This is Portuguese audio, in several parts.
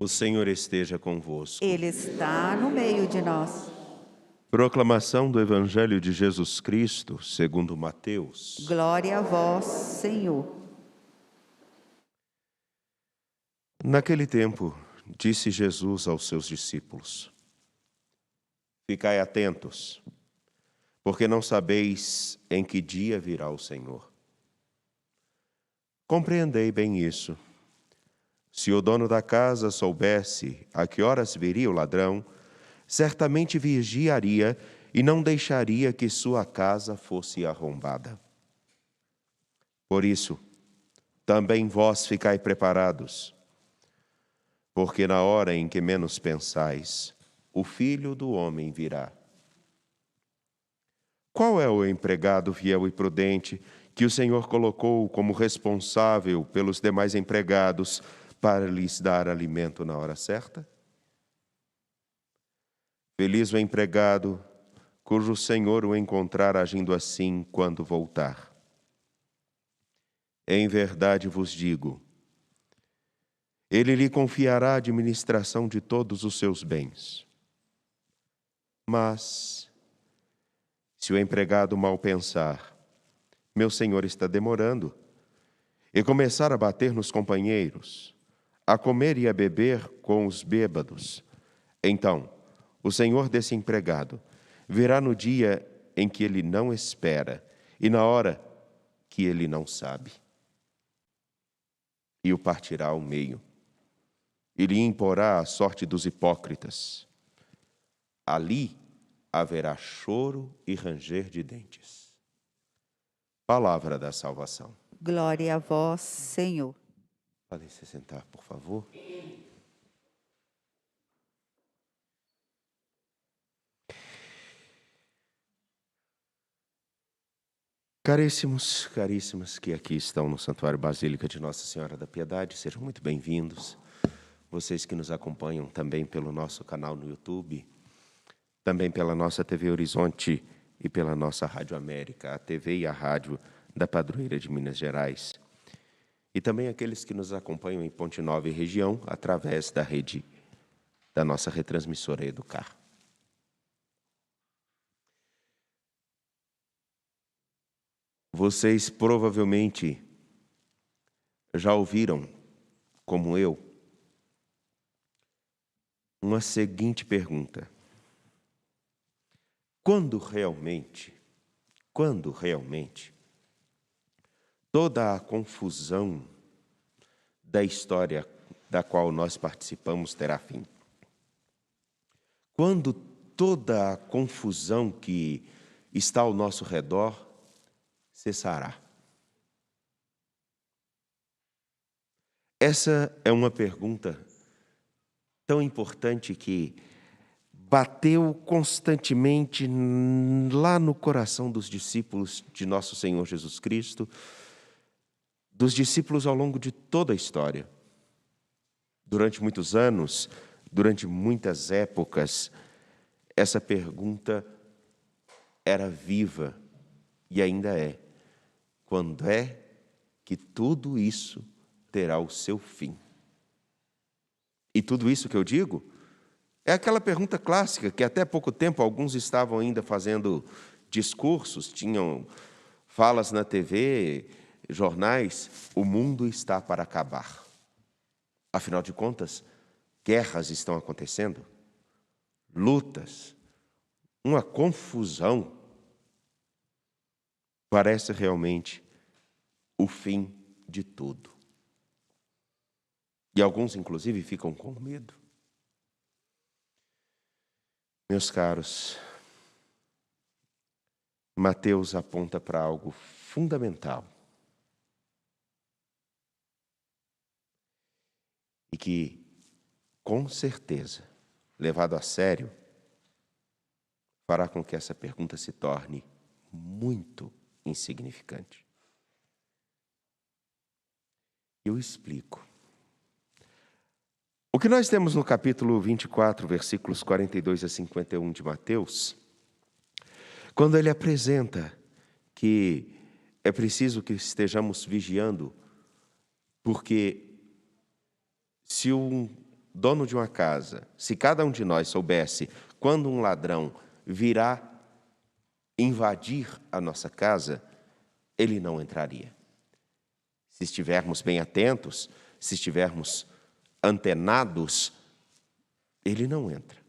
O Senhor esteja convosco. Ele está no meio de nós. Proclamação do Evangelho de Jesus Cristo, segundo Mateus. Glória a vós, Senhor. Naquele tempo, disse Jesus aos seus discípulos: Ficai atentos, porque não sabeis em que dia virá o Senhor. Compreendei bem isso. Se o dono da casa soubesse a que horas viria o ladrão, certamente vigiaria e não deixaria que sua casa fosse arrombada. Por isso, também vós ficai preparados, porque na hora em que menos pensais, o Filho do Homem virá. Qual é o empregado fiel e prudente que o Senhor colocou como responsável pelos demais empregados para lhes dar alimento na hora certa? Feliz o empregado cujo Senhor o encontrar agindo assim quando voltar. Em verdade vos digo, ele lhe confiará a administração de todos os seus bens. Mas, se o empregado mal pensar, meu senhor está demorando, e começar a bater nos companheiros, a comer e a beber com os bêbados, então o senhor desse empregado virá no dia em que ele não espera e na hora que ele não sabe, e o partirá ao meio, e lhe imporá a sorte dos hipócritas. Ali haverá choro e ranger de dentes. Palavra da salvação. Glória a vós, Senhor. Podem se sentar, por favor. Caríssimos, caríssimas que aqui estão no Santuário Basílica de Nossa Senhora da Piedade, sejam muito bem-vindos. Vocês que nos acompanham também pelo nosso canal no YouTube, também pela nossa TV Horizonte e pela nossa Rádio América, a TV e a rádio da Padroeira de Minas Gerais. E também aqueles que nos acompanham em Ponte Nova e região, através da rede da nossa retransmissora Educar. Vocês provavelmente já ouviram, como eu, uma seguinte pergunta. Quando realmente, toda a confusão da história da qual nós participamos terá fim? Quando toda a confusão que está ao nosso redor cessará? Essa é uma pergunta tão importante que bateu constantemente lá no coração dos discípulos de nosso Senhor Jesus Cristo, dos discípulos ao longo de toda a história. Durante muitos anos, durante muitas épocas, essa pergunta era viva e ainda é. Quando é que tudo isso terá o seu fim? E tudo isso que eu digo é aquela pergunta clássica que até pouco tempo alguns estavam ainda fazendo discursos, tinham falas na TV, jornais, o mundo está para acabar. Afinal de contas, guerras estão acontecendo, lutas, uma confusão. Parece realmente o fim de tudo. E alguns, inclusive, ficam com medo. Meus caros, Mateus aponta para algo fundamental e que, com certeza, levado a sério, fará com que essa pergunta se torne muito insignificante. Eu explico. O que nós temos no capítulo 24, versículos 42 a 51 de Mateus, quando ele apresenta que é preciso que estejamos vigiando, porque se um dono de uma casa, se cada um de nós soubesse quando um ladrão virá invadir a nossa casa, ele não entraria. Se estivermos bem atentos, se estivermos antenados, ele não entra.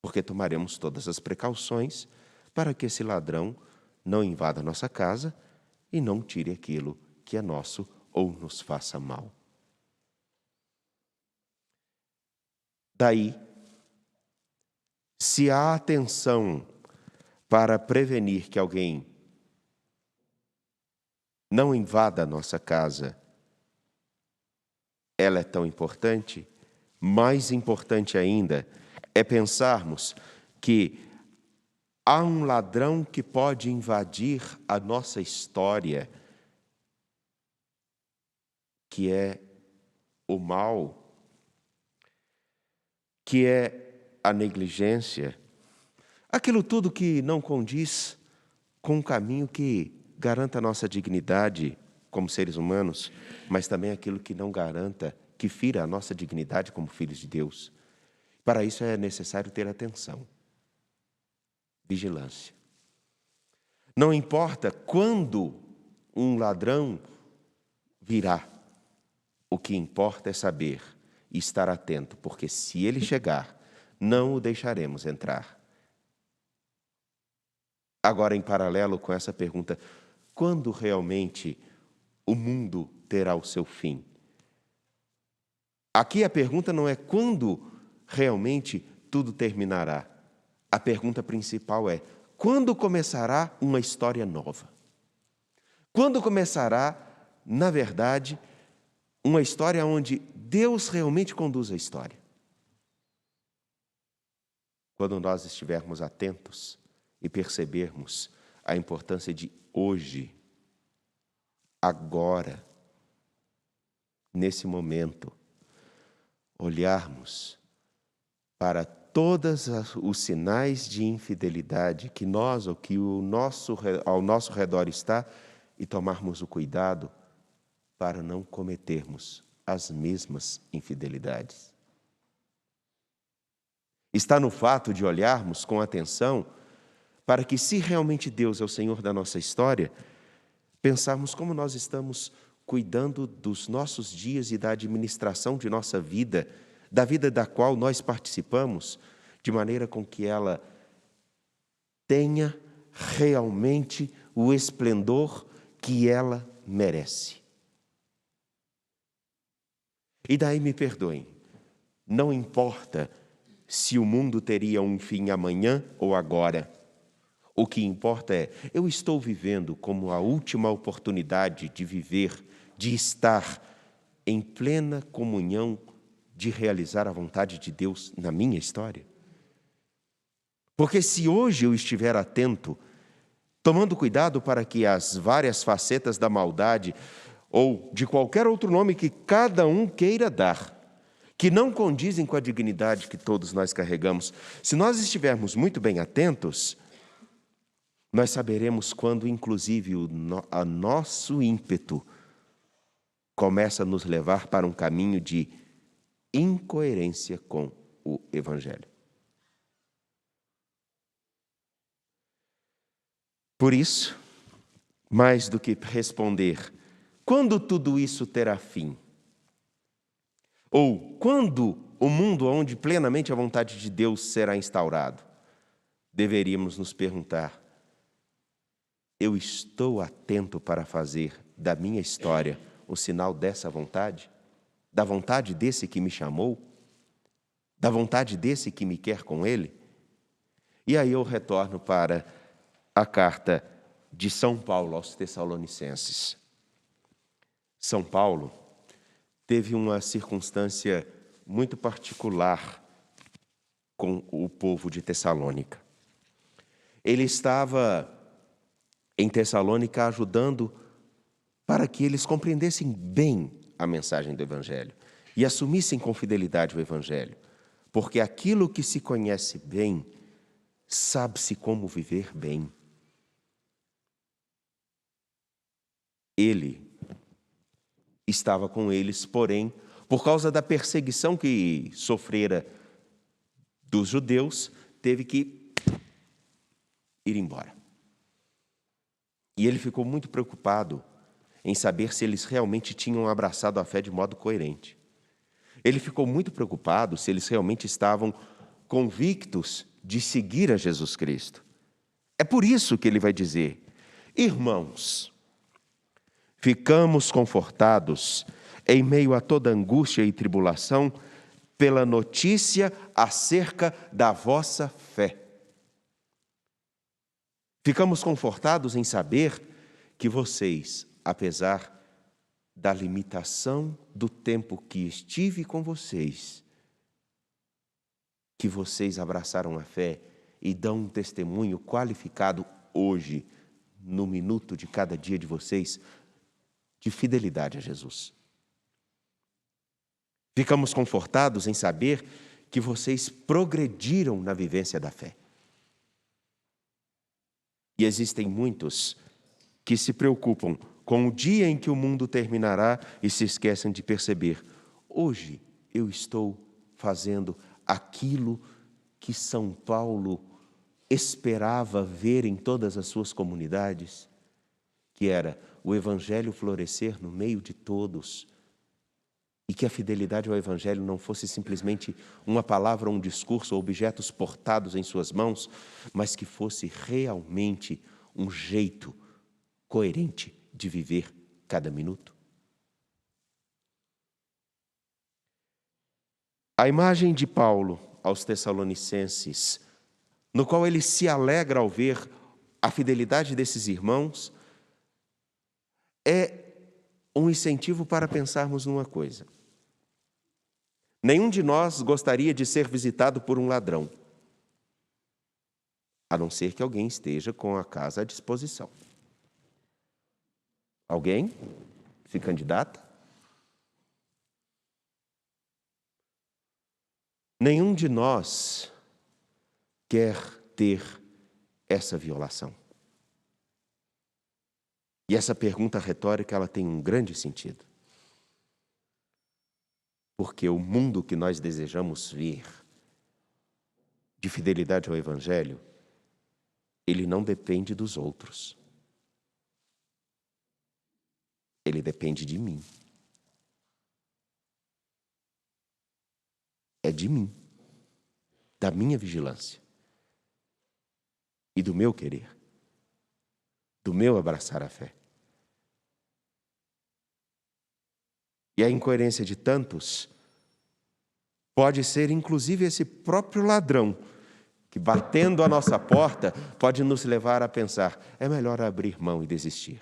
Porque tomaremos todas as precauções para que esse ladrão não invada a nossa casa e não tire aquilo que é nosso ou nos faça mal. Daí, se há atenção para prevenir que alguém não invada a nossa casa, ela é tão importante, mais importante ainda é pensarmos que há um ladrão que pode invadir a nossa história, que é o mal, que é a negligência, aquilo tudo que não condiz com um caminho que garanta a nossa dignidade como seres humanos, mas também aquilo que não garanta, que fira a nossa dignidade como filhos de Deus. Para isso é necessário ter atenção, vigilância. Não importa quando um ladrão virá, o que importa é saber e estar atento, porque se ele chegar, não o deixaremos entrar. Agora, em paralelo com essa pergunta, quando realmente o mundo terá o seu fim? Aqui a pergunta não é quando realmente tudo terminará. A pergunta principal é: quando começará uma história nova? Quando começará, na verdade, uma história onde Deus realmente conduz a história? Quando nós estivermos atentos e percebermos a importância de hoje, agora, nesse momento, olharmos para todos os sinais de infidelidade que nós ou que ao nosso redor está e tomarmos o cuidado para não cometermos as mesmas infidelidades. Está no fato de olharmos com atenção para que, se realmente Deus é o Senhor da nossa história, pensarmos como nós estamos cuidando dos nossos dias e da administração de nossa vida, da vida da qual nós participamos, de maneira com que ela tenha realmente o esplendor que ela merece. E daí me perdoem, não importa se o mundo teria um fim amanhã ou agora. O que importa é, eu estou vivendo como a última oportunidade de viver, de estar em plena comunhão, de realizar a vontade de Deus na minha história? Porque se hoje eu estiver atento, tomando cuidado para que as várias facetas da maldade, ou de qualquer outro nome que cada um queira dar, que não condizem com a dignidade que todos nós carregamos, se nós estivermos muito bem atentos, nós saberemos quando, inclusive, o nosso ímpeto começa a nos levar para um caminho de incoerência com o Evangelho. Por isso, mais do que responder quando tudo isso terá fim, ou quando o mundo onde plenamente a vontade de Deus será instaurado, deveríamos nos perguntar: eu estou atento para fazer da minha história o sinal dessa vontade? Da vontade desse que me chamou? Da vontade desse que me quer com ele? E aí eu retorno para a carta de São Paulo aos Tessalonicenses. São Paulo teve uma circunstância muito particular com o povo de Tessalônica. Ele estava em Tessalônica ajudando para que eles compreendessem bem a mensagem do Evangelho e assumissem com fidelidade o Evangelho, porque aquilo que se conhece bem, sabe-se como viver bem. Ele estava com eles, porém, por causa da perseguição que sofrera dos judeus, teve que ir embora. E ele ficou muito preocupado em saber se eles realmente tinham abraçado a fé de modo coerente. Ele ficou muito preocupado se eles realmente estavam convictos de seguir a Jesus Cristo. É por isso que ele vai dizer: irmãos, ficamos confortados em meio a toda angústia e tribulação pela notícia acerca da vossa fé. Ficamos confortados em saber que vocês, apesar da limitação do tempo que estive com vocês, que vocês abraçaram a fé e dão um testemunho qualificado hoje, no minuto de cada dia de vocês, de fidelidade a Jesus. Ficamos confortados em saber que vocês progrediram na vivência da fé. E existem muitos que se preocupam com o dia em que o mundo terminará e se esquecem de perceber: hoje eu estou fazendo aquilo que São Paulo esperava ver em todas as suas comunidades, que era o Evangelho florescer no meio de todos, e que a fidelidade ao Evangelho não fosse simplesmente uma palavra, um discurso ou objetos portados em suas mãos, mas que fosse realmente um jeito coerente de viver cada minuto. A imagem de Paulo aos Tessalonicenses, no qual ele se alegra ao ver a fidelidade desses irmãos, é um incentivo para pensarmos numa coisa. Nenhum de nós gostaria de ser visitado por um ladrão, a não ser que alguém esteja com a casa à disposição. Alguém se candidata? Nenhum de nós quer ter essa violação. E essa pergunta retórica, ela tem um grande sentido. Porque o mundo que nós desejamos ver, de fidelidade ao Evangelho, ele não depende dos outros. Ele depende de mim. É de mim, da minha vigilância e do meu querer, do meu abraçar a fé. E a incoerência de tantos pode ser, inclusive, esse próprio ladrão que, batendo a nossa porta, pode nos levar a pensar: é melhor abrir mão e desistir.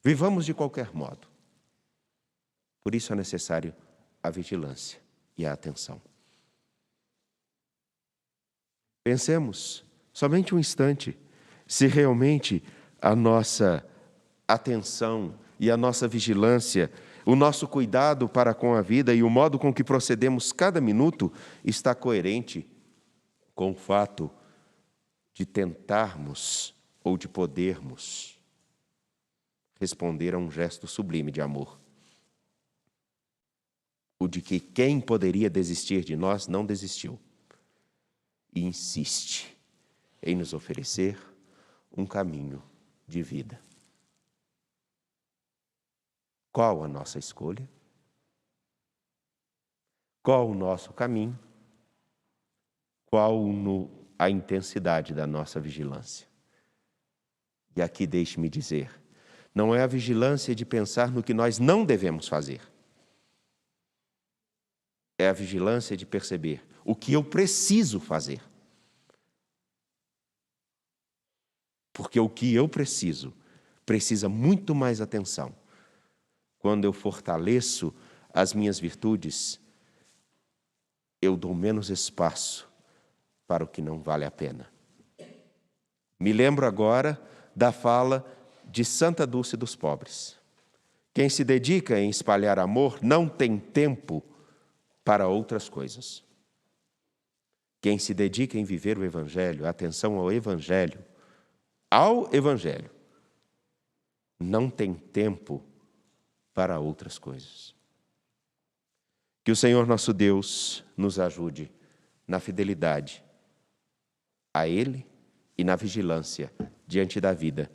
Vivamos de qualquer modo. Por isso é necessário a vigilância e a atenção. Pensemos, somente um instante, se realmente a nossa atenção e a nossa vigilância, o nosso cuidado para com a vida e o modo com que procedemos cada minuto está coerente com o fato de tentarmos ou de podermos responder a um gesto sublime de amor. O de que quem poderia desistir de nós não desistiu e insiste em nos oferecer um caminho de vida. Qual a nossa escolha? Qual o nosso caminho? Qual a intensidade da nossa vigilância? E aqui deixe-me dizer, não é a vigilância de pensar no que nós não devemos fazer. É a vigilância de perceber o que eu preciso fazer. Porque o que eu preciso precisa muito mais atenção. Quando eu fortaleço as minhas virtudes, eu dou menos espaço para o que não vale a pena. Me lembro agora da fala de Santa Dulce dos Pobres. Quem se dedica em espalhar amor não tem tempo para outras coisas. Quem se dedica em viver o Evangelho, atenção ao Evangelho, não tem tempo para outras coisas. Que o Senhor nosso Deus nos ajude na fidelidade a Ele e na vigilância diante da vida,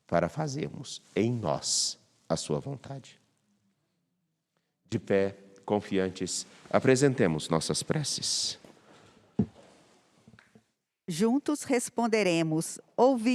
para fazermos em nós a sua vontade. De pé, confiantes, apresentemos nossas preces. Juntos responderemos, ouvi